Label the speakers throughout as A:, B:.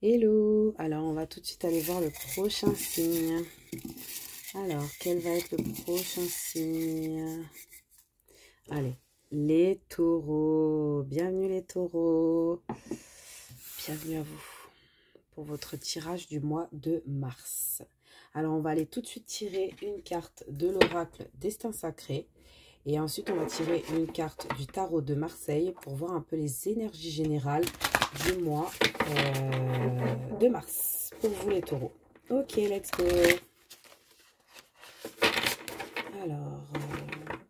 A: Hello, alors on va tout de suite aller voir le prochain signe. Alors, quel va être le prochain signe? Allez, les taureaux. Bienvenue les taureaux. Bienvenue à vous pour votre tirage du mois de mars. Alors, on va aller tout de suite tirer une carte de l'oracle Destin Sacré. Et ensuite, on va tirer une carte du tarot de Marseille pour voir un peu les énergies générales du mois de mars pour vous les taureaux. Ok, let's go. Alors,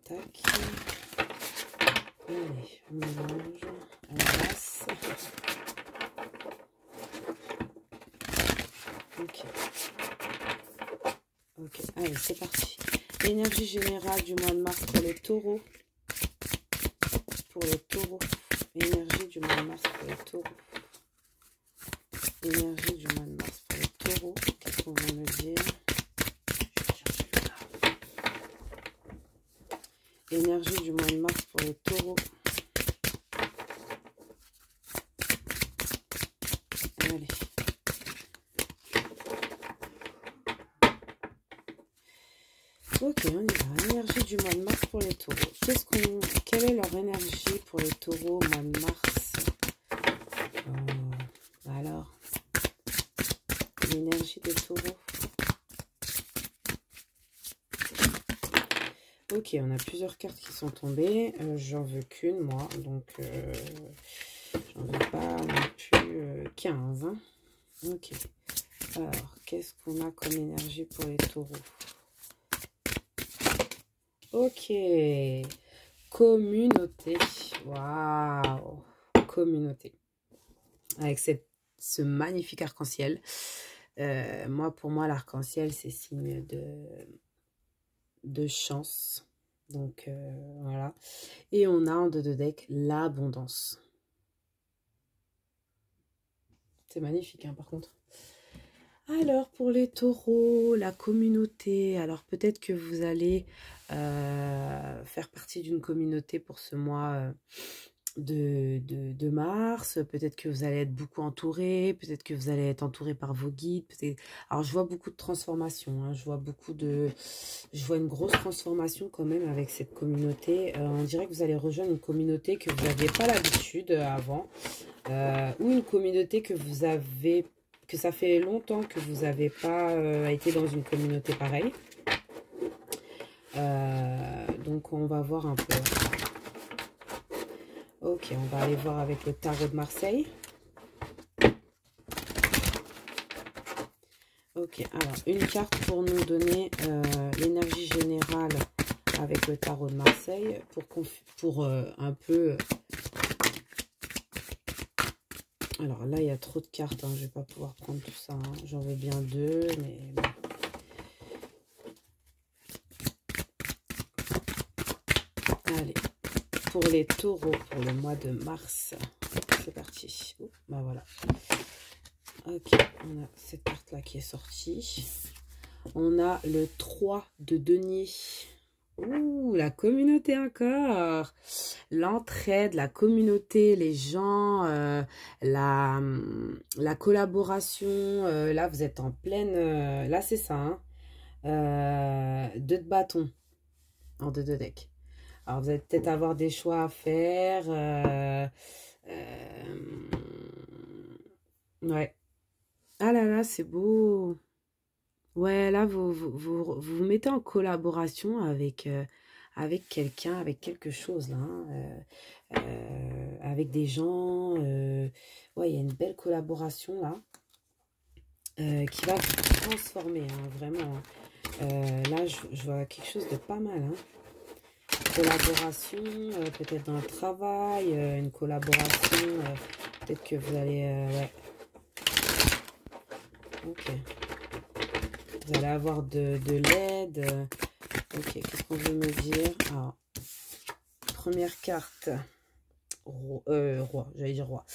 A: tac. Allez, on mélange, on passe. Ok. Ok, allez, c'est parti. L'énergie générale du mois de mars pour les taureaux. Pour les taureaux. Énergie du mois de mars pour les taureaux. Énergie du mois de mars pour les taureaux. Qu'est-ce qu'on va me dire? Énergie du mois de mars pour les taureaux. Allez. Ok, on y va. Énergie du mois de mars pour les taureaux. Quelle est leur énergie pour les taureaux au mois de mars? Alors, l'énergie des taureaux. Ok, on a plusieurs cartes qui sont tombées. J'en veux qu'une, moi. Donc, j'en veux pas non plus 15. Hein. Ok. Alors, qu'est-ce qu'on a comme énergie pour les taureaux? Ok. Communauté. Waouh. Communauté. Avec ce magnifique arc-en-ciel. Pour moi, l'arc-en-ciel, c'est signe de chance. Donc, voilà. Et on a en deux de deck l'abondance. C'est magnifique, hein, par contre. Alors, pour les taureaux, la communauté. Alors, peut-être que vous allez faire partie d'une communauté pour ce mois de mars. Peut-être que vous allez être beaucoup entouré. Peut-être que vous allez être entouré par vos guides. Alors, je vois beaucoup de transformations. Hein, je vois une grosse transformation quand même avec cette communauté. On dirait que vous allez rejoindre une communauté que vous n'aviez pas l'habitude avant. Ou une communauté que ça fait longtemps que vous n'avez pas été dans une communauté pareille. Donc, on va voir un peu. Ok, on va aller voir avec le tarot de Marseille. Ok, alors, une carte pour nous donner l'énergie générale avec le tarot de Marseille pour un peu... Alors là, il y a trop de cartes, hein. Je ne vais pas pouvoir prendre tout ça. Hein. J'en veux bien deux, mais bon. Allez, pour les taureaux, pour le mois de mars. C'est parti. Oh, bah voilà. Ok, on a cette carte-là qui est sortie. On a le 3 de denier. Ouh, la communauté encore. L'entraide, la communauté, les gens, la collaboration. Là, vous êtes en pleine... là, c'est ça. Hein. Deux de bâton en deux de deck. Alors, vous allez peut-être avoir des choix à faire. Ouais. Ah là là, c'est beau. Ouais, là, vous mettez en collaboration avec quelqu'un, avec quelque chose, là. Hein, avec des gens. Ouais, il y a une belle collaboration, là. Qui va vous transformer, hein, vraiment. Là, je vois quelque chose de pas mal, hein. Collaboration, peut-être dans le travail, une collaboration, peut-être que vous allez... ouais. Ok. Vous allez avoir de l'aide. Ok, qu'est-ce qu'on veut me dire? Alors, première carte. Roi, j'allais dire roi.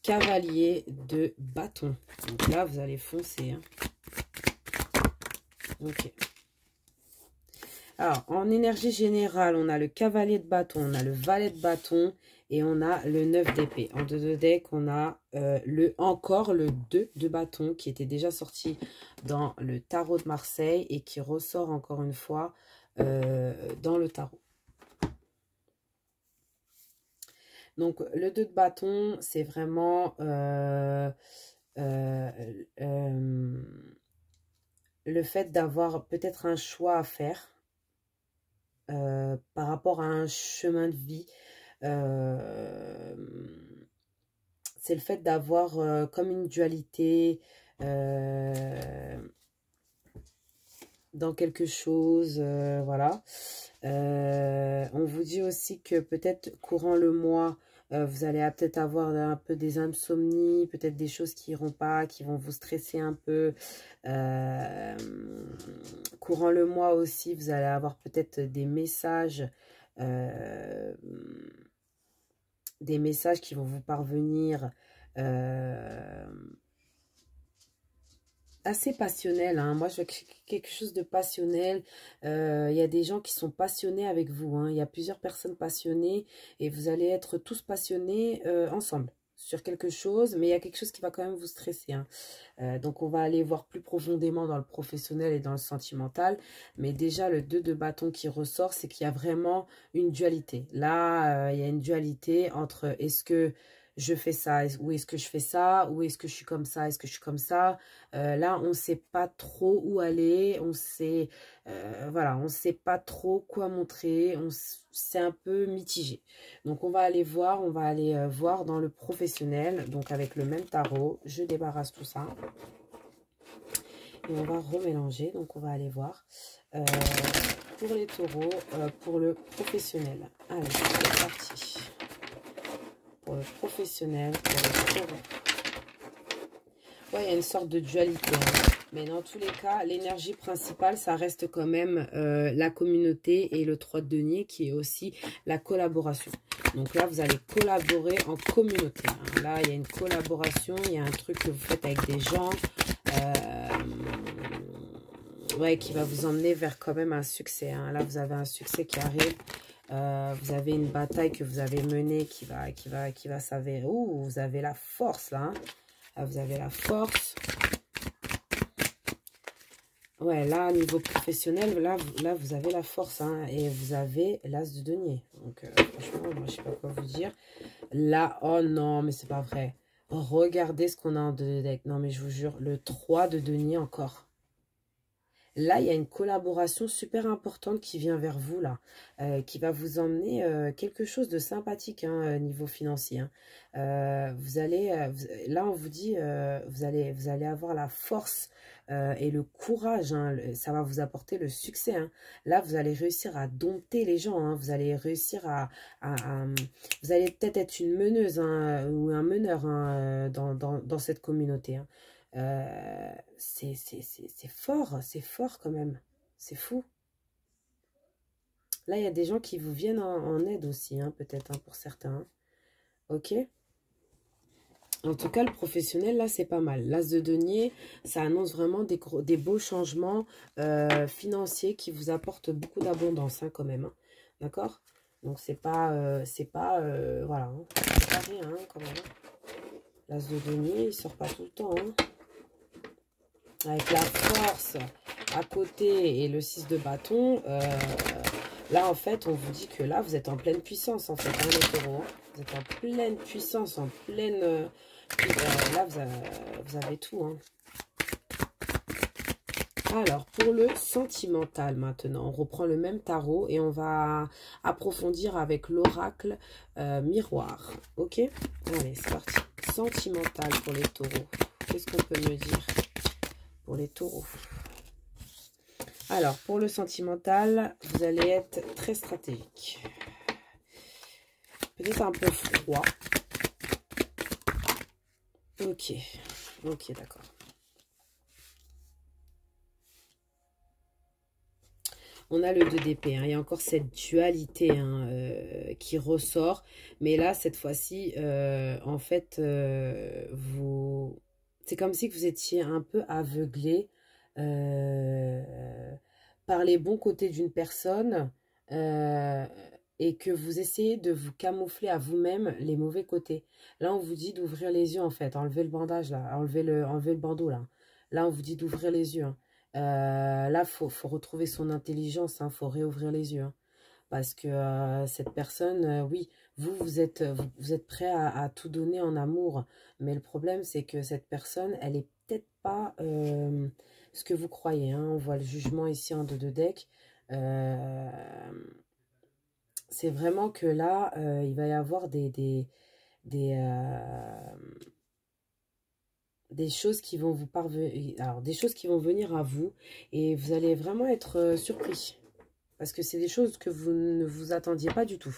A: Cavalier de bâton. Donc là, vous allez foncer. Hein. Ok. Alors, en énergie générale, on a le cavalier de bâton, on a le valet de bâton Et on a le 9 d'épée. En 2 de deck, on a encore le 2 de bâton qui était déjà sorti dans le tarot de Marseille et qui ressort encore une fois dans le tarot. Donc, le 2 de bâton, c'est vraiment le fait d'avoir peut-être un choix à faire par rapport à un chemin de vie. C'est le fait d'avoir comme une dualité dans quelque chose, voilà. On vous dit aussi que peut-être courant le mois, vous allez peut-être avoir un peu des insomnies, peut-être des choses qui iront pas, qui vont vous stresser un peu. Courant le mois aussi, vous allez avoir peut-être des messages qui vont vous parvenir assez passionnel, hein. Moi, je vois quelque chose de passionnel. Il y a des gens qui sont passionnés avec vous, hein. Il y a plusieurs personnes passionnées et vous allez être tous passionnés ensemble sur quelque chose, mais il y a quelque chose qui va quand même vous stresser, hein. Donc, on va aller voir plus profondément dans le professionnel et dans le sentimental. Mais déjà, le 2 de bâton qui ressort, c'est qu'il y a vraiment une dualité. Là, il y a une dualité entre est-ce que je fais ça, ou est-ce que je fais ça, ou est-ce que je suis comme ça, est-ce que je suis comme ça. Là, on ne sait pas trop où aller, voilà, on ne sait pas trop quoi montrer, c'est un peu mitigé. Donc, on va aller voir dans le professionnel, donc avec le même tarot. Je débarrasse tout ça. Et on va remélanger, donc on va aller voir pour les taureaux, pour le professionnel. Allez, c'est parti. Pour le professionnel, pour les taureaux. Ouais, il y a une sorte de dualité, hein. Mais dans tous les cas, l'énergie principale, ça reste quand même la communauté et le 3 de denier qui est aussi la collaboration. Donc là, vous allez collaborer en communauté, hein. Là, il y a une collaboration, il y a un truc que vous faites avec des gens ouais, qui va vous emmener vers quand même un succès, hein. Là, vous avez un succès qui arrive. Vous avez une bataille que vous avez menée qui va s'avérer. Ouh, vous avez la force là, hein. Là, vous avez la force. Ouais, là, niveau professionnel, là vous avez la force, hein, et vous avez l'as de denier. Donc, franchement, moi, je sais pas quoi vous dire. Là, oh non, mais c'est pas vrai. Regardez ce qu'on a en 2 de deck. Non, mais je vous jure, le 3 de denier encore. Là, il y a une collaboration super importante qui vient vers vous, là, qui va vous emmener quelque chose de sympathique, hein, niveau financier, hein. Là, on vous dit, vous allez avoir la force et le courage, hein, ça va vous apporter le succès, hein. Là, vous allez réussir à dompter les gens, hein, vous allez réussir vous allez peut-être être une meneuse, hein, ou un meneur, hein, dans cette communauté, hein. C'est fort quand même. C'est fou. Là, il y a des gens qui vous viennent en aide aussi, hein, peut-être, hein, pour certains, hein. Ok. En tout cas, le professionnel, là, c'est pas mal. L'as de denier, ça annonce vraiment des beaux changements financiers qui vous apportent beaucoup d'abondance, hein, quand même, hein. D'accord? Donc, c'est pas voilà, hein. C'est pas rien, hein, quand même, hein. L'as de denier, il sort pas tout le temps, hein. Avec la force à côté et le 6 de bâton, là, en fait, on vous dit que là, vous êtes en pleine puissance, en fait, hein, les taureaux, hein. Vous êtes en pleine puissance, en pleine... là, vous avez tout, hein. Alors, pour le sentimental, maintenant, on reprend le même tarot et on va approfondir avec l'oracle miroir. Ok? Allez, c'est parti. Sentimental pour les taureaux. Qu'est-ce qu'on peut me dire pour les taureaux? Alors, pour le sentimental, vous allez être très stratégique. Peut-être un peu froid. Ok, ok, d'accord. On a le 2 d'épée, hein. Il y a encore cette dualité, hein, qui ressort. Mais là, cette fois-ci, en fait, c'est comme si vous étiez un peu aveuglé par les bons côtés d'une personne. et que vous essayez de vous camoufler à vous-même les mauvais côtés. Là, on vous dit d'ouvrir les yeux, en fait. Enlevez le bandage, là. Enlevez le bandeau, là. Là, on vous dit d'ouvrir les yeux. Hein. Là, faut retrouver son intelligence. Hein. Faut réouvrir les yeux. Hein. Parce que cette personne, oui, vous êtes prêt à tout donner en amour. Mais le problème, c'est que cette personne, elle est peut-être pas ce que vous croyez. Hein. On voit le jugement ici en 2 de deck. C'est vraiment que là, il va y avoir des choses qui vont vous parvenir. Alors, des choses qui vont venir à vous. Et vous allez vraiment être surpris. Parce que c'est des choses que vous ne vous attendiez pas du tout.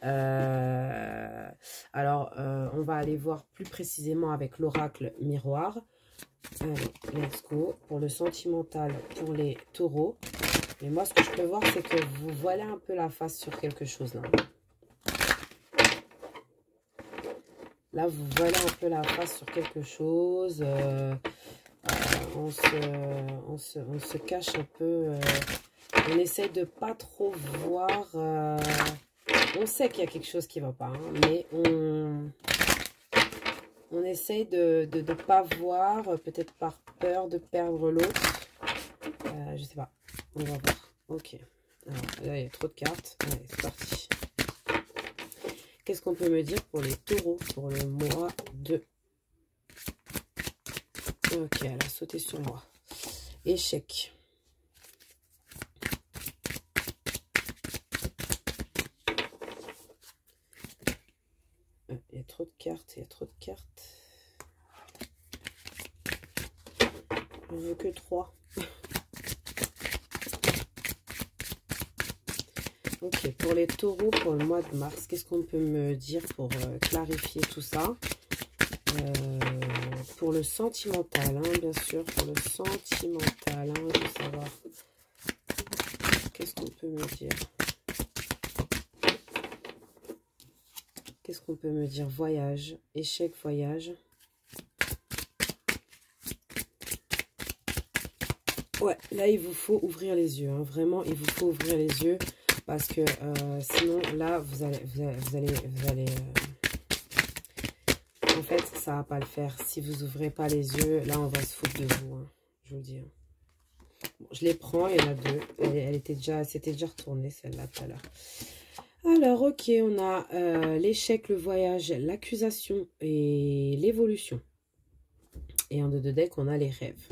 A: Alors, on va aller voir plus précisément avec l'oracle miroir. Allez, let's go. Pour le sentimental, pour les taureaux. Et moi, ce que je peux voir, c'est que vous voilez un peu la face sur quelque chose, là. Là, vous voilez un peu la face sur quelque chose. On se cache un peu. On essaye de pas trop voir. On sait qu'il y a quelque chose qui va pas, hein, mais on essaye de ne pas voir, peut-être par peur de perdre l'autre. Je sais pas. On va voir. Ok. Alors, là, il y a trop de cartes. Allez, c'est parti. Qu'est-ce qu'on peut me dire pour les taureaux pour le mois de... Ok, elle a sauté sur moi. Échec. Il y a trop de cartes, il y a trop de cartes. On ne veut que 3. Ok, pour les taureaux, pour le mois de mars, qu'est-ce qu'on peut me dire pour clarifier tout ça? Pour le sentimental, hein, bien sûr, pour le sentimental, hein, je veux savoir. Qu'est-ce qu'on peut me dire? Qu'est-ce qu'on peut me dire? Voyage, échec, voyage. Ouais, là, il vous faut ouvrir les yeux. Hein. Vraiment, il vous faut ouvrir les yeux. Parce que sinon, là, vous allez en fait, ça va pas le faire. Si vous ouvrez pas les yeux, là, on va se foutre de vous. Hein, je vous le dis. Hein. Bon, je les prends, il y en a 2. C'était déjà retournée, celle-là, tout à l'heure. Alors, ok, on a l'échec, le voyage, l'accusation et l'évolution. Et en 2 de deck, on a les rêves.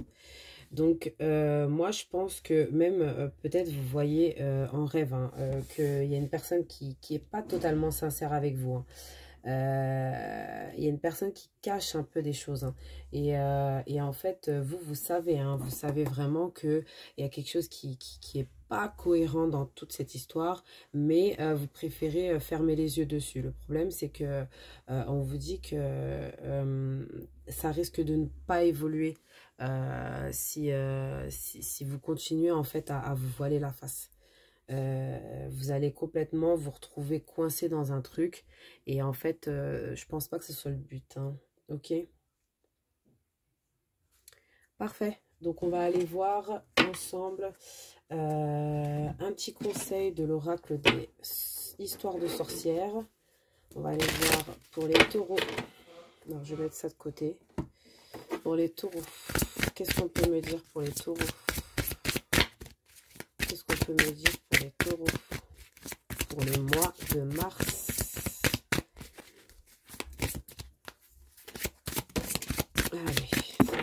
A: Donc, moi, je pense que même, peut-être, vous voyez en rêve hein, qu'il y a une personne qui n'est pas totalement sincère avec vous. Hein. Il y a une personne qui cache un peu des choses. Hein. Et en fait, vous savez, hein, vous savez vraiment qu'il y a quelque chose qui est pas cohérent dans toute cette histoire, mais vous préférez fermer les yeux dessus. Le problème, c'est que on vous dit que ça risque de ne pas évoluer si vous continuez en fait à vous voiler la face. Vous allez complètement vous retrouver coincé dans un truc et en fait je pense pas que ce soit le but hein. Ok, parfait. Donc on va aller voir ensemble un petit conseil de l'oracle des histoires de sorcières. On va aller voir pour les taureaux. Alors je vais mettre ça de côté. Pour les taureaux, qu'est-ce qu'on peut me dire pour les taureaux? Qu'est-ce qu'on peut me dire pour les taureaux pour le mois de mars? Allez, c'est bon.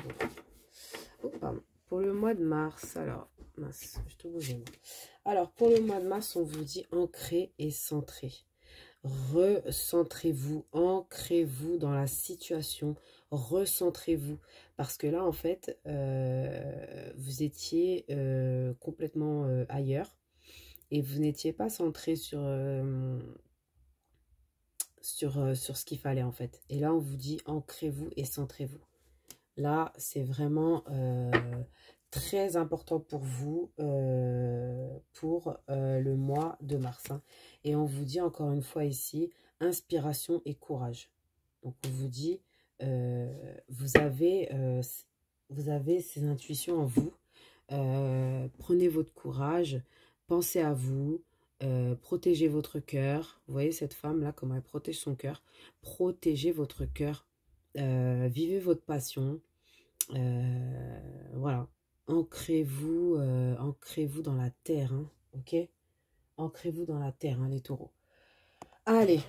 A: Oh, pardon. Pour le mois de mars, alors, mince, je te bouge moi. Alors, pour le mois de mars, on vous dit ancré et centré. Recentrez-vous, ancrez-vous dans la situation, recentrez-vous. Parce que là, en fait, vous étiez complètement ailleurs. Et vous n'étiez pas centré sur ce qu'il fallait en fait. Et là, on vous dit ancrez-vous et centrez-vous. Là, c'est vraiment très important pour vous pour le mois de mars. Hein. Et on vous dit encore une fois ici, inspiration et courage. Donc, on vous dit, vous avez ces intuitions en vous. Prenez votre courage. Pensez à vous, Protégez votre cœur. Vous voyez cette femme-là, comment elle protège son cœur. Protégez votre cœur. Vivez votre passion. Voilà. Ancrez-vous dans la terre. Hein, ok? Ancrez-vous dans la terre, hein, les taureaux. Allez.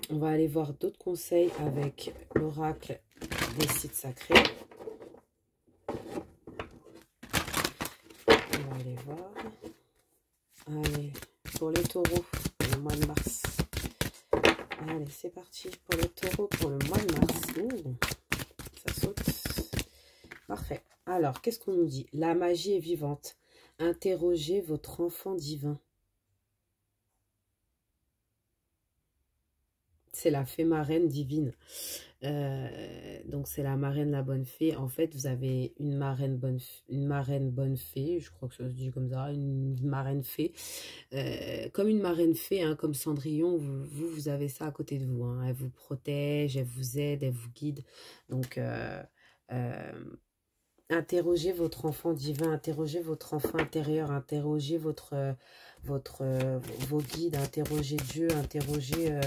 A: On va aller voir d'autres conseils avec l'oracle des sites sacrés. On va aller voir. Allez, pour les taureaux, le mois de mars. Allez, c'est parti pour les taureaux pour le mois de mars. Ouh, ça saute. Parfait. Alors, qu'est-ce qu'on nous dit? La magie est vivante. Interrogez votre enfant divin. C'est la fée marraine divine. Donc, c'est la marraine, la bonne fée. En fait, vous avez une marraine bonne fée. Je crois que ça se dit comme ça. Une marraine fée. Comme une marraine fée, hein, comme Cendrillon, vous avez ça à côté de vous. Hein. Elle vous protège, elle vous aide, elle vous guide. Donc, interrogez votre enfant divin, interrogez votre enfant intérieur, interrogez vos guides, interrogez Dieu, interrogez...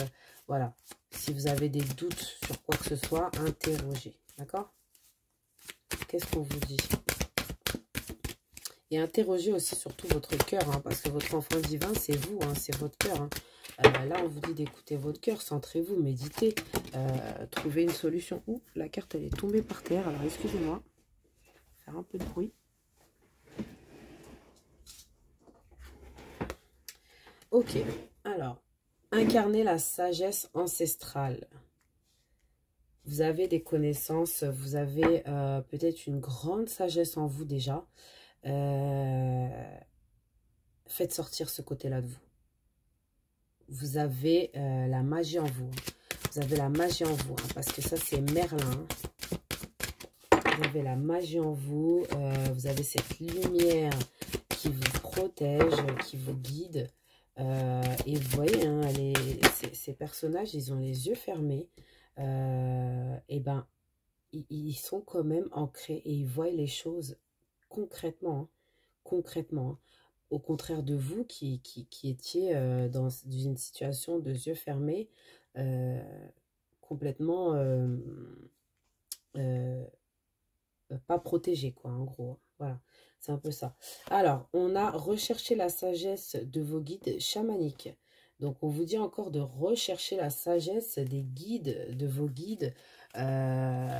A: voilà, si vous avez des doutes sur quoi que ce soit, interrogez, d'accord? Qu'est-ce qu'on vous dit? Et interrogez aussi surtout votre cœur, hein, parce que votre enfant divin, c'est vous, hein, c'est votre cœur. Hein. Là, on vous dit d'écouter votre cœur, centrez-vous, méditez, trouvez une solution. Ouh, la carte, elle est tombée par terre, alors excusez-moi. Faire un peu de bruit. Ok, alors... Incarner la sagesse ancestrale. Vous avez des connaissances, vous avez peut-être une grande sagesse en vous déjà. Faites sortir ce côté-là de vous. Vous avez la magie en vous. Vous avez la magie en vous, hein, parce que ça, c'est Merlin. Vous avez la magie en vous. Vous avez cette lumière qui vous protège, qui vous guide. Et vous voyez, hein, ces personnages, ils ont les yeux fermés. Et ben, ils sont quand même ancrés et ils voient les choses concrètement. Hein, concrètement. Hein. Au contraire de vous qui étiez dans une situation de yeux fermés, complètement pas protégés, quoi, en gros. Hein. Voilà. C'est un peu ça. Alors, on a recherché la sagesse de vos guides chamaniques. Donc, on vous dit encore de rechercher la sagesse des guides, de vos guides, en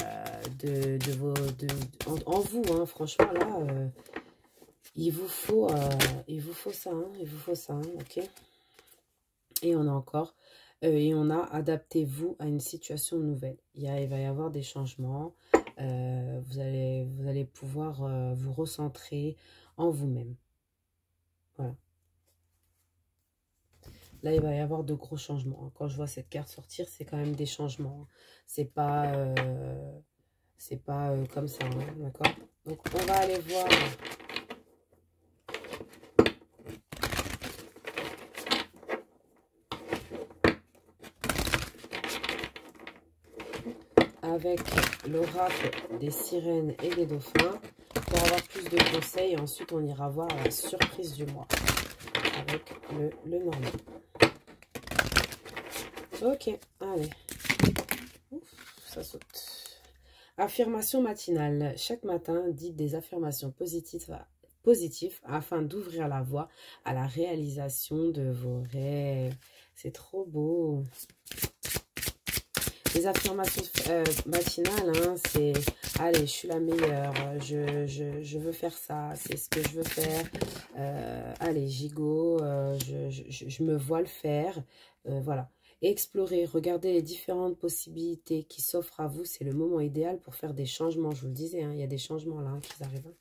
A: vous. Hein. Franchement, là, il vous faut ça. Hein, il vous faut ça, hein, ok. Et on a encore, adaptez-vous à une situation nouvelle. Il va y avoir des changements. Vous allez pouvoir vous recentrer en vous-même. Voilà. Là, il va y avoir de gros changements. Quand je vois cette carte sortir, c'est quand même des changements. C'est pas comme ça, hein, d'accord? Donc, on va aller voir... avec l'oracle des sirènes et des dauphins pour avoir plus de conseils. Et ensuite, on ira voir la surprise du mois avec le normal. Ok, allez. Ouf, ça saute. Affirmation matinale. Chaque matin, dites des affirmations positives afin d'ouvrir la voie à la réalisation de vos rêves. C'est trop beau. Les affirmations matinales, hein, c'est « Allez, je suis la meilleure, je veux faire ça, c'est ce que je veux faire. Allez, j'y go, je me vois le faire. » Voilà. Explorez, regardez les différentes possibilités qui s'offrent à vous. C'est le moment idéal pour faire des changements. Je vous le disais, hein, il y a des changements là hein, qui arrivent. Hein.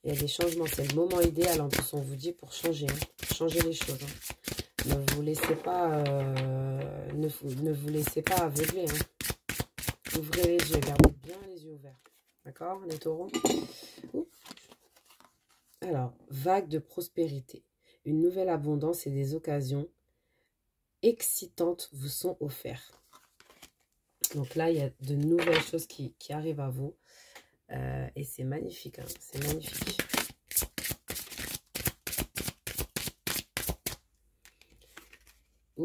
A: Il y a des changements, c'est le moment idéal. En plus, on vous dit pour changer, hein, changer les choses. Hein. Ne vous laissez pas, ne vous laissez pas aveugler. Hein. Ouvrez les yeux, gardez bien les yeux ouverts. D'accord, les taureaux? Alors, vague de prospérité. Une nouvelle abondance et des occasions excitantes vous sont offertes. Donc là, il y a de nouvelles choses qui arrivent à vous. Et c'est magnifique. Hein, c'est magnifique.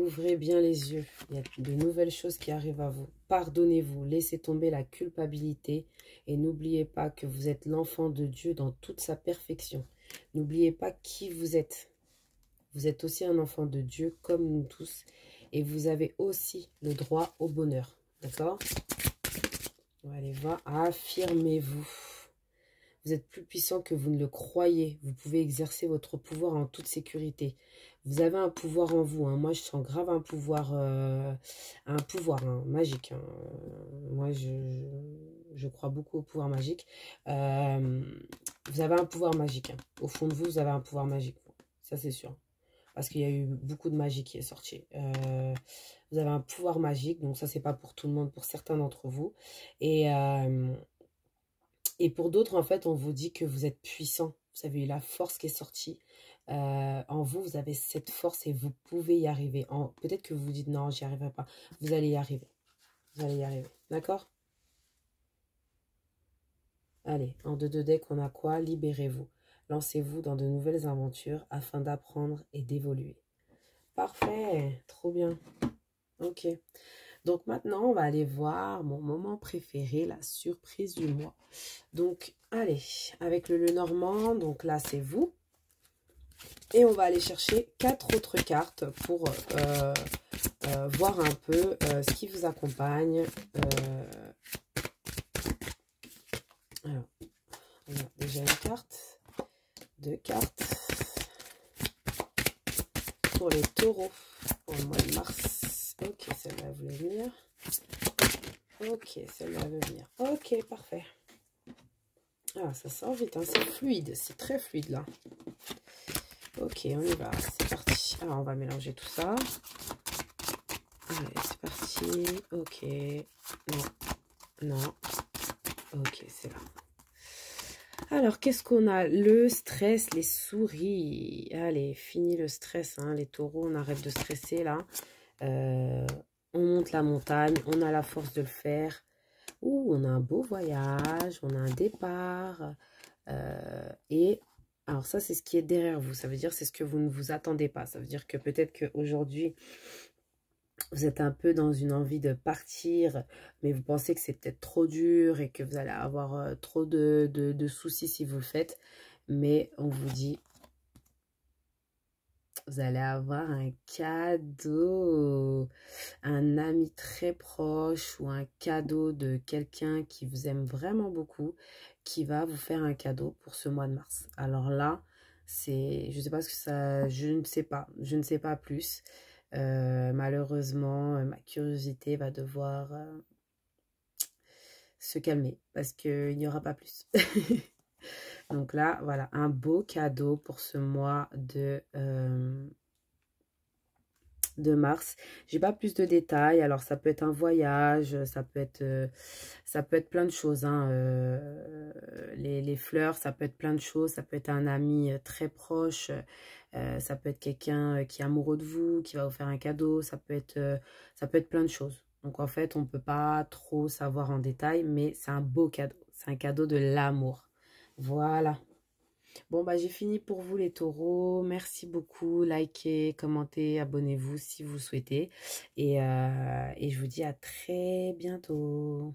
A: Ouvrez bien les yeux. Il y a de nouvelles choses qui arrivent à vous. Pardonnez-vous, laissez tomber la culpabilité et n'oubliez pas que vous êtes l'enfant de Dieu dans toute sa perfection. N'oubliez pas qui vous êtes. Vous êtes aussi un enfant de Dieu comme nous tous et vous avez aussi le droit au bonheur. D'accord? On va aller voir. Affirmez-vous. Vous êtes plus puissant que vous ne le croyez. Vous pouvez exercer votre pouvoir en toute sécurité. Vous avez un pouvoir en vous. Hein. Moi, je sens grave un pouvoir magique. Hein. Moi, je crois beaucoup au pouvoir magique. Vous avez un pouvoir magique. Hein. Au fond de vous, vous avez un pouvoir magique. Ça, c'est sûr. Parce qu'il y a eu beaucoup de magie qui est sortie. Vous avez un pouvoir magique. Donc, ça, c'est pas pour tout le monde, pour certains d'entre vous. Et pour d'autres, en fait, on vous dit que vous êtes puissant. Vous avez eu la force qui est sortie. En vous, vous avez cette force et vous pouvez y arriver. Peut-être que vous vous dites non, j'y arriverai pas. Vous allez y arriver. Vous allez y arriver. D'accord? Allez, en 2 decks, on a quoi? Libérez-vous. Lancez-vous dans de nouvelles aventures afin d'apprendre et d'évoluer. Parfait. Trop bien. Ok. Donc maintenant, on va aller voir mon moment préféré, la surprise du mois. Donc, allez, avec le Lenormand, donc là, c'est vous. Et on va aller chercher 4 autres cartes pour voir un peu ce qui vous accompagne. Alors, on a déjà une carte, 2 cartes pour les taureaux pour le mois de mars. Ok, celle-là voulait venir. Ok, celle-là veut venir. Ok, parfait. Ah, ça sort vite, hein. C'est fluide, c'est très fluide là. Ok, on y va, c'est parti. Alors, on va mélanger tout ça. Allez, c'est parti. Ok. Non. Non. Ok, c'est là. Alors, qu'est-ce qu'on a? Le stress, les souris. Allez, fini le stress, hein, les taureaux. On arrête de stresser, là. On monte la montagne. On a la force de le faire. Ouh, on a un beau voyage. On a un départ. Et... alors ça, c'est ce qui est derrière vous. Ça veut dire c'est ce que vous ne vous attendez pas. Ça veut dire que peut-être qu'aujourd'hui, vous êtes un peu dans une envie de partir, mais vous pensez que c'est peut-être trop dur et que vous allez avoir trop de soucis si vous le faites. Mais on vous dit, vous allez avoir un cadeau, un ami très proche ou un cadeau de quelqu'un qui vous aime vraiment beaucoup, qui va vous faire un cadeau pour ce mois de mars. Alors là, c'est, je sais pas ce que ça, je ne sais pas plus. Malheureusement, ma curiosité va devoir se calmer parce qu'il n'y aura pas plus. Donc là, voilà, un beau cadeau pour ce mois de mars. J'ai pas plus de détails. Alors ça peut être un voyage, ça peut être plein de choses. Hein. Les fleurs, ça peut être plein de choses. Ça peut être un ami très proche. Ça peut être quelqu'un qui est amoureux de vous, qui va vous faire un cadeau. Ça peut être plein de choses. Donc en fait, on ne peut pas trop savoir en détail, mais c'est un beau cadeau. C'est un cadeau de l'amour. Voilà. Bon, bah, j'ai fini pour vous les taureaux. Merci beaucoup. Likez, commentez, abonnez-vous si vous souhaitez. Et je vous dis à très bientôt.